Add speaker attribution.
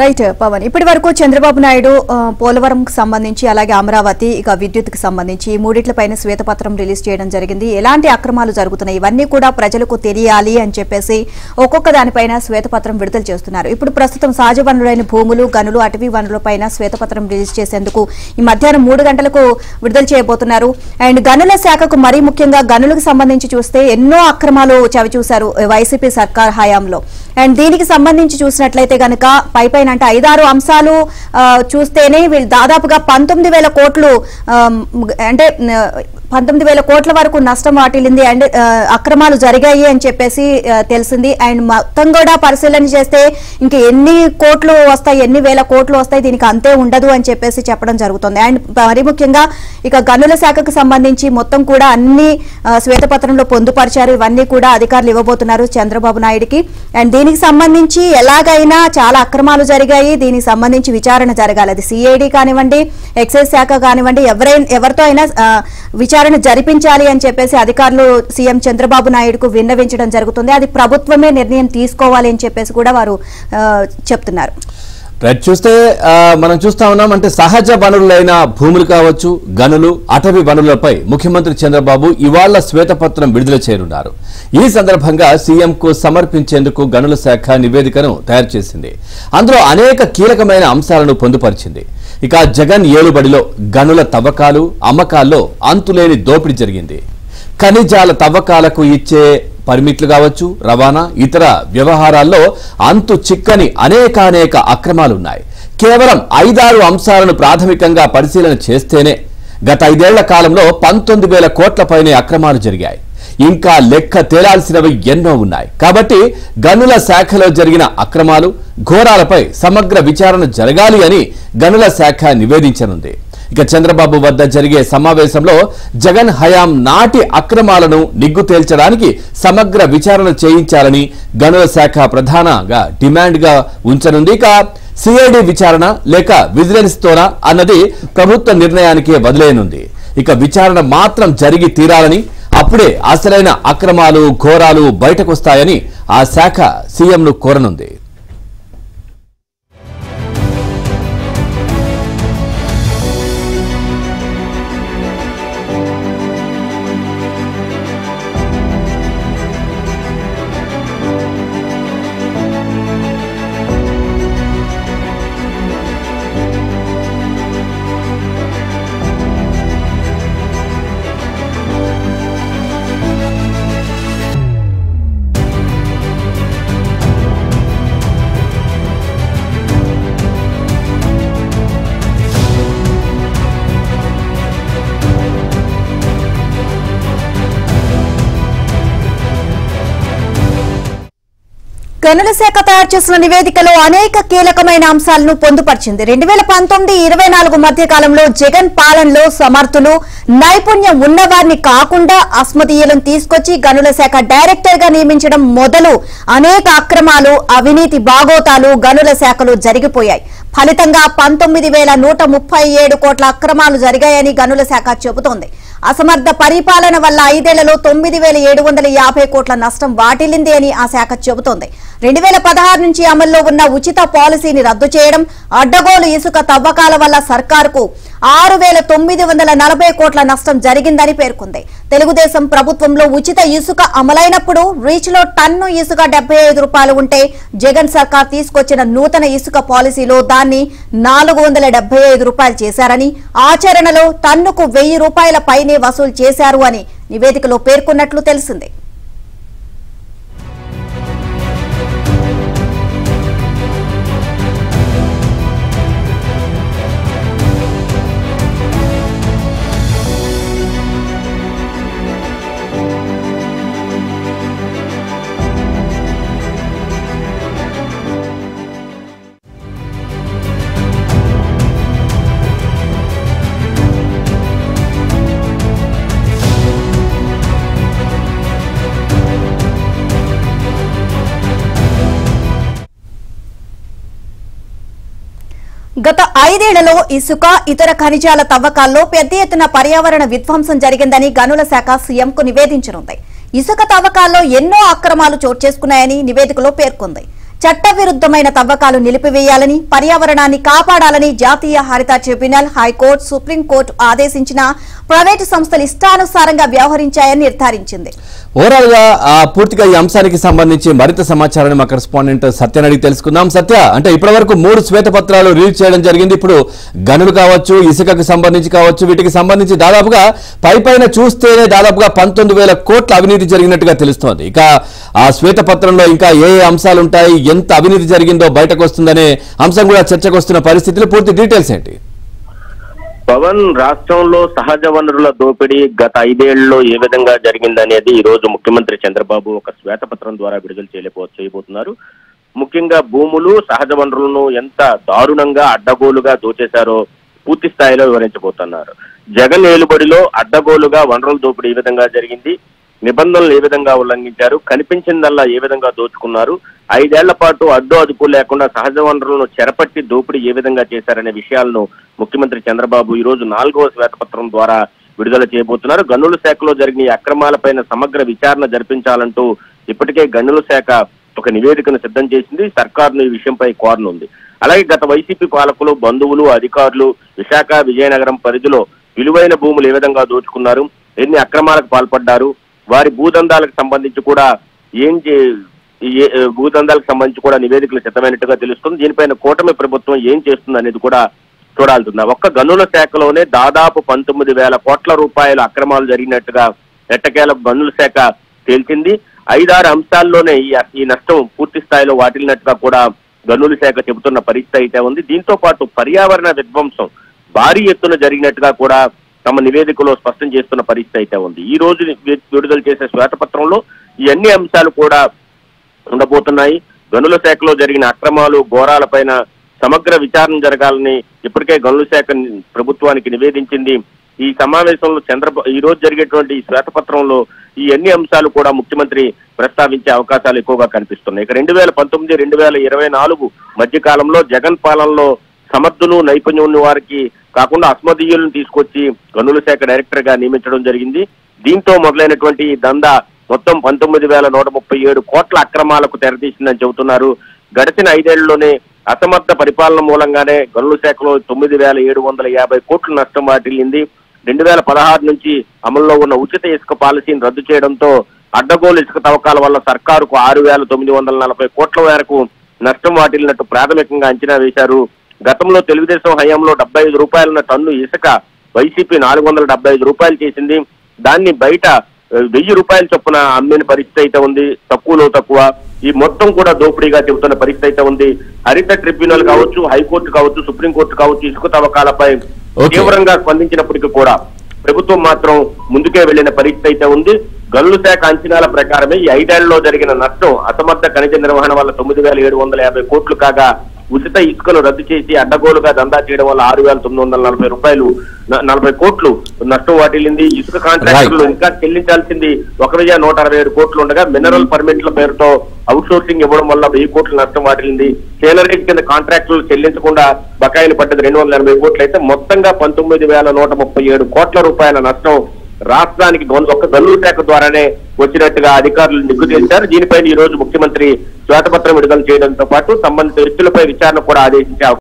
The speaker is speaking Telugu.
Speaker 1: రైట్ పవన్ ఇప్పటి వరకు చంద్రబాబు నాయుడు పోలవరం కు సంబంధించి అలాగే అమరావతి ఇక విద్యుత్ కు సంబంధించి మూడిట్లపైన శ్వేతపత్రం రిలీజ్ చేయడం జరిగింది. ఎలాంటి అక్రమాలు జరుగుతున్నాయి ఇవన్నీ కూడా ప్రజలకు తెలియాలి అని చెప్పేసి ఒక్కొక్క దానిపైన శ్వేతపత్రం విడుదల చేస్తున్నారు. ఇప్పుడు ప్రస్తుతం సహజ వనరులైన భూములు గనులు అటవీ వనరులపైన శ్వేతపత్రం రిలీజ్ చేసేందుకు ఈ మధ్యాహ్నం 3 గంటలకు విడుదల చేయబోతున్నారు. అండ్ గనుల శాఖకు మరీ ముఖ్యంగా గనులకు సంబంధించి చూస్తే ఎన్నో అక్రమాలు చవిచూశారు వైసీపీ సర్కార్ హయాంలో. అండ్ దీనికి సంబంధించి చూసినట్లయితే గనక పైపైన అంటే 5-6 అంశాలు చూస్తేనే వీళ్ళు దాదాపుగా 19,000 కోట్లు అంటే 19,000 కోట్ల వరకు నష్టం వాటిల్లింది అండ్ అక్రమాలు జరిగాయి అని చెప్పేసి తెలిసింది. అండ్ మొత్తం కూడా పరిశీలన చేస్తే ఇంకా ఎన్ని కోట్లు వస్తాయి, ఎన్ని వేల కోట్లు వస్తాయి, దీనికి అంతే ఉండదు అని చెప్పేసి చెప్పడం జరుగుతుంది. అండ్ మరి ముఖ్యంగా ఇక గనుల శాఖకు సంబంధించి మొత్తం కూడా అన్ని శ్వేతపత్రంలో పొందుపరిచారు. ఇవన్నీ కూడా అధికారులు ఇవ్వబోతున్నారు చంద్రబాబు నాయుడుకి. అండ్ దీనికి సంబంధించి ఎలాగైనా చాలా అక్రమాలు జరిగాయి, దీనికి సంబంధించి విచారణ జరగాలి. అది సిఐడి కానివ్వండి, ఎక్సైజ్ శాఖ కానివ్వండి, ఎవరితో అయినా విచారణ జరిపించాలి అని చెప్పేసి అధికారులు సీఎం చంద్రబాబు నాయుడుకు విన్నవించడం జరుగుతుంది. అది ప్రభుత్వమే నిర్ణయం తీసుకోవాలి అని చెప్పేసి కూడా వారు చెప్తున్నారు.
Speaker 2: చూస్తే మనం చూస్తా ఉన్నాం అంటే సహజ వనరులైన భూములు కావచ్చు, గనులు, అటవీ వనరులపై ముఖ్యమంత్రి చంద్రబాబు ఇవాళ శ్వేతపత్రం విడుదల చేయనున్నారు. ఈ సందర్భంగా సీఎంకు సమర్పించేందుకు గనుల శాఖ నివేదికను తయారు చేసింది. అందులో అనేక కీలకమైన అంశాలను పొందుపరిచింది. ఇక జగన్ ఏలుబడిలో గనుల తవ్వకాలు, అమ్మకాల్లో అంతులేని దోపిడీ జరిగింది. ఖనిజాల తవ్వకాలకు ఇచ్చే పర్మిట్లు కావచ్చు, రవాణా, ఇతర వ్యవహారాల్లో అంతు చిక్కని అనేక అక్రమాలున్నాయి. కేవలం 5-6 అంశాలను ప్రాథమికంగా పరిశీలన చేస్తేనే గత 5 ఏళ్ల కాలంలో 19,000 కోట్లపైనే అక్రమాలు జరిగాయి. ఇంకా లెక్క తేలాల్సినవి ఎన్నో ఉన్నాయి. కాబట్టి గనుల శాఖలో జరిగిన అక్రమాలు, ఘోరాలపై సమగ్ర విచారణ జరగాలి అని గనుల శాఖ నివేదించనుంది. ఇక చంద్రబాబు వద్ద జరిగే సమావేశంలో జగన్ హయాం నాటి అక్రమాలను నిగ్గు తేల్చడానికి సమగ్ర విచారణ చేయించాలని గనుల శాఖ ప్రధానంగా డిమాండ్గా ఉంచనుంది. ఇక సిఐడి విచారణ లేక విజిలెన్స్ తోనా అన్నది ప్రభుత్వ నిర్ణయానికే వదిలేనుంది. ఇక విచారణ మాత్రం జరిగి తీరాలని, అప్పుడే అసలైన అక్రమాలు, ఘోరాలు బయటకొస్తాయని ఆ శాఖ సీఎంను కోరనుంది.
Speaker 1: గనుల శాఖ తయారు చేసిన నివేదికలో అనేక కీలకమైన అంశాలను పొందుపరిచింది. 2019-24 మధ్య కాలంలో జగన్ పాలనలో సమర్థులు, నైపుణ్యం ఉన్నవారిని కాకుండా అస్మదీయులను తీసుకొచ్చి గనుల శాఖ డైరెక్టర్ గా నియమించడం మొదలు అనేక అక్రమాలు, అవినీతి బాగోతాలు గనుల శాఖలో జరిగిపోయాయి. ఫలితంగా 19,137 కోట్ల అక్రమాలు జరిగాయని గనుల శాఖ చెబుతోంది. అసమర్థ పరిపాలన వల్ల 5 ఏళ్లలో 9,750 కోట్ల నష్టం వాటిల్లింది అని ఆ శాఖ చెబుతోంది. 2016 నుంచి అమల్లో ఉన్న ఉచిత పాలసీని రద్దు చేయడం, అడ్డగోలు ఇసుక తవ్వకాల వల్ల సర్కారుకు 6,940 కోట్ల నష్టం జరిగిందని పేర్కొంది. తెలుగుదేశం ప్రభుత్వంలో ఉచిత ఇసుక అమలైనప్పుడు రీచ్ లో టన్ను ఇసుక 75 రూపాయలు ఉంటే జగన్ సర్కార్ తీసుకొచ్చిన నూతన ఇసుక పాలసీలో దాన్ని 475 రూపాయలు చేశారని, ఆచరణలో టన్నుకు 1,000 రూపాయల పైనే వసూలు చేశారు అని నివేదికలో పేర్కొన్నట్లు తెలిసింది. గత 5 ఏళ్లలో ఇసుక, ఇతర ఖనిజాల తవ్వకాల్లో పెద్ద ఎత్తున పర్యావరణ విధ్వంసం జరిగిందని గనుల శాఖ సీఎంకు నివేదించనుంది. ఇసుక తవ్వకాల్లో ఎన్నో అక్రమాలు చోటు చేసుకున్నాయని నివేదికలో పేర్కొంది. చట్టవిరుద్ధమైన తవ్వకాలు నిలిపివేయాలని, పర్యావరణాన్ని కాపాడాలని జాతీయ హరిత ట్రిబ్యునల్, హైకోర్టు, సుప్రీంకోర్టు ఆదేశించిన ప్రైవేటు సంస్థలు ఇష్టానుసారంగా వ్యవహరించాయని నిర్ధారించింది.
Speaker 2: ఓవరాల్ గా పూర్తిగా ఈ అంశానికి సంబంధించి మరింత సమాచారాన్ని మా కరెస్పాండెంట్ సత్యని అడిగి తెలుసుకుందాం. సత్య, అంటే ఇప్పటివరకు 3 శ్వేతపత్రాలు రిలీజ్ చేయడం జరిగింది. ఇప్పుడు గనులు కావచ్చు, ఇసుకకు సంబంధించి కావచ్చు, వీటికి సంబంధించి దాదాపుగా పైన చూస్తేనే దాదాపుగా 19,000 కోట్ల అవినీతి జరిగినట్టుగా తెలుస్తోంది. ఇక ఆ శ్వేతపత్రంలో ఇంకా ఏ అంశాలు ఉంటాయి, ఎంత అవినీతి జరిగిందో బయటకు వస్తుందనే అంశం కూడా చర్చకు వస్తున్న పరిస్థితులు. పూర్తి డీటెయిల్స్ ఏంటి?
Speaker 3: పవన్, రాష్ట్రంలో సహజ వనరుల దోపిడీ గత 5 ఏళ్లలో ఏ విధంగా జరిగిందనేది ఈ రోజు ముఖ్యమంత్రి చంద్రబాబు ఒక శ్వేతపత్రం ద్వారా విడుదల చేయబోతున్నారు. ముఖ్యంగా భూములు, సహజ వనరులను ఎంత దారుణంగా అడ్డగోలుగా దోచేశారో పూర్తి స్థాయిలో వివరించబోతున్నారు. జగన్ ఏలుబడిలో అడ్డగోలుగా వనరుల దోపిడీ ఏ విధంగా జరిగింది, నిబంధనలు ఏ విధంగా ఉల్లంఘించారు, కనిపించిందల్లా ఏ విధంగా దోచుకున్నారు, 5 ఏళ్ల పాటు అడ్డు అదుపు లేకుండా సహజ వనరులను చెరపట్టి దోపిడీ ఏ విధంగా చేశారనే విషయాలను ముఖ్యమంత్రి చంద్రబాబు ఈ రోజు 4వ శ్వేతపత్రం ద్వారా విడుదల చేయబోతున్నారు. గనుల శాఖలో జరిగిన ఈ అక్రమాలపైన సమగ్ర విచారణ జరిపించాలంటూ ఇప్పటికే గనుల శాఖ ఒక నివేదికను సిద్ధం చేసింది. సర్కారును ఈ విషయంపై కోరనుంది. అలాగే గత వైసీపీ పాలకులు, బంధువులు, అధికారులు విశాఖ, విజయనగరం పరిధిలో విలువైన భూములు ఏ విధంగా దోచుకున్నారు, ఎన్ని అక్రమాలకు పాల్పడ్డారు, వారి భూదందాలకు సంబంధించి కూడా భూదందాలకు సంబంధించి కూడా నివేదికలు సిద్ధమైనట్టుగా తెలుస్తుంది. దీనిపైన కూటమి ప్రభుత్వం ఏం చేస్తుంది అనేది కూడా చూడాల్సింది. ఒక్క గనుల శాఖలోనే దాదాపు 19,000 కోట్ల రూపాయల అక్రమాలు జరిగినట్టుగా ఎట్టకేలకు గనుల శాఖ తేల్చింది. 5-6 అంశాల్లోనే ఈ నష్టం పూర్తి స్థాయిలో వాటిల్లినట్టుగా కూడా గనుల శాఖ చెబుతున్న పరిస్థితి అయితే ఉంది. దీంతో పాటు పర్యావరణ విధ్వంసం భారీ ఎత్తున జరిగినట్టుగా కూడా తమ నివేదికలో స్పష్టం చేస్తున్న పరిస్థితి అయితే ఉంది. ఈ రోజు విడుదల చేసే శ్వేతపత్రంలో ఈ అన్ని అంశాలు కూడా ఉండబోతున్నాయి. గనుల శాఖలో జరిగిన అక్రమాలు, ఘోరాలపైన సమగ్ర విచారణ జరగాలని ఇప్పటికే గనుల శాఖ ప్రభుత్వానికి నివేదించింది. ఈ సమావేశంలో ఈ రోజు జరిగేటువంటి ఈ శ్వేతపత్రంలో ఈ అన్ని అంశాలు కూడా ముఖ్యమంత్రి ప్రస్తావించే అవకాశాలు ఎక్కువగా కనిపిస్తున్నాయి. ఇక 2019-2024 మధ్య కాలంలో జగన్ పాలనలో సమర్థులు, నైపుణ్యం ఉన్న వారికి కాకుండా అస్మదీయులను తీసుకొచ్చి గనుల శాఖ డైరెక్టర్ గా నియమించడం జరిగింది. దీంతో మొదలైనటువంటి ఈ దందా మొత్తం 19,137 కోట్ల అక్రమాలకు తెరతీసిందని చెబుతున్నారు. గడిచిన 5 ఏళ్లలోనే అసమర్థ పరిపాలన మూలంగానే గనుల శాఖలో 9,750 కోట్ల నష్టం వాటిల్లింది. 2016 నుంచి అమల్లో ఉన్న ఉచిత ఇసుక పాలసీని రద్దు చేయడంతో అడ్డగోలు ఇసుక తవ్వకాల వల్ల సర్కారుకు 6,940 కోట్ల మేరకు నష్టం వాటిల్లినట్టు ప్రాథమికంగా అంచనా వేశారు. గతంలో తెలుగుదేశం హయాంలో 75 రూపాయలున్న టన్ను ఇసుక వైసీపీ 475 రూపాయలు చేసింది. దాన్ని బయట 1000 రూపాయల చొప్పున అమ్మిన పరిస్థితి అయితే ఉంది. తక్కువ ఈ మొత్తం కూడా దోపిడీగా చెబుతున్న పరిస్థితి అయితే ఉంది. హరిత ట్రిబ్యునల్ కావచ్చు, హైకోర్టు కావచ్చు, సుప్రీంకోర్టు కావచ్చు, ఇసుక తవ్వకాలపై తీవ్రంగా స్పందించినప్పటికీ కూడా ప్రభుత్వం మాత్రం ముందుకే వెళ్లిన పరిస్థితి అయితే ఉంది. గనుల శాఖ అంచనాల ప్రకారమే ఈ 5 ఏళ్లలో జరిగిన నష్టం అసమర్థ ఖనిజ నిర్వహణ వల్ల 9,750 కోట్లు కాగా, ఉచిత ఇసుకను రద్దు చేసి అడ్డగోలుగా దందా చేయడం వల్ల 6,940 రూపాయలు 40 కోట్లు నష్టం వాటిల్లింది. ఇసుక కాంట్రాక్టర్లు ఇంకా చెల్లించాల్సింది 1,167 కోట్లు ఉండగా, మినరల్ పర్మిట్ల పేరుతో అవుట్ సోర్సింగ్ ఇవ్వడం వల్ల 1000 కోట్ల నష్టం వాటిల్లింది. సేలరీస్ కింద కాంట్రాక్టులు చెల్లించకుండా బకాయిలు పడ్డది 280 కోట్లు అయితే మొత్తంగా 19,137 కోట్ల రూపాయల నష్టం రాష్ట్రానికి ఒక్క గనుల శాఖ ద్వారానే వచ్చినట్టుగా అధికారులు నిగ్గు తేల్చారు. దీనిపై ఈ రోజు ముఖ్యమంత్రి శ్వేతపత్రం విడుదల చేయడంతో పాటు సంబంధిత వ్యక్తులపై విచారణ కూడా ఆదేశించారు.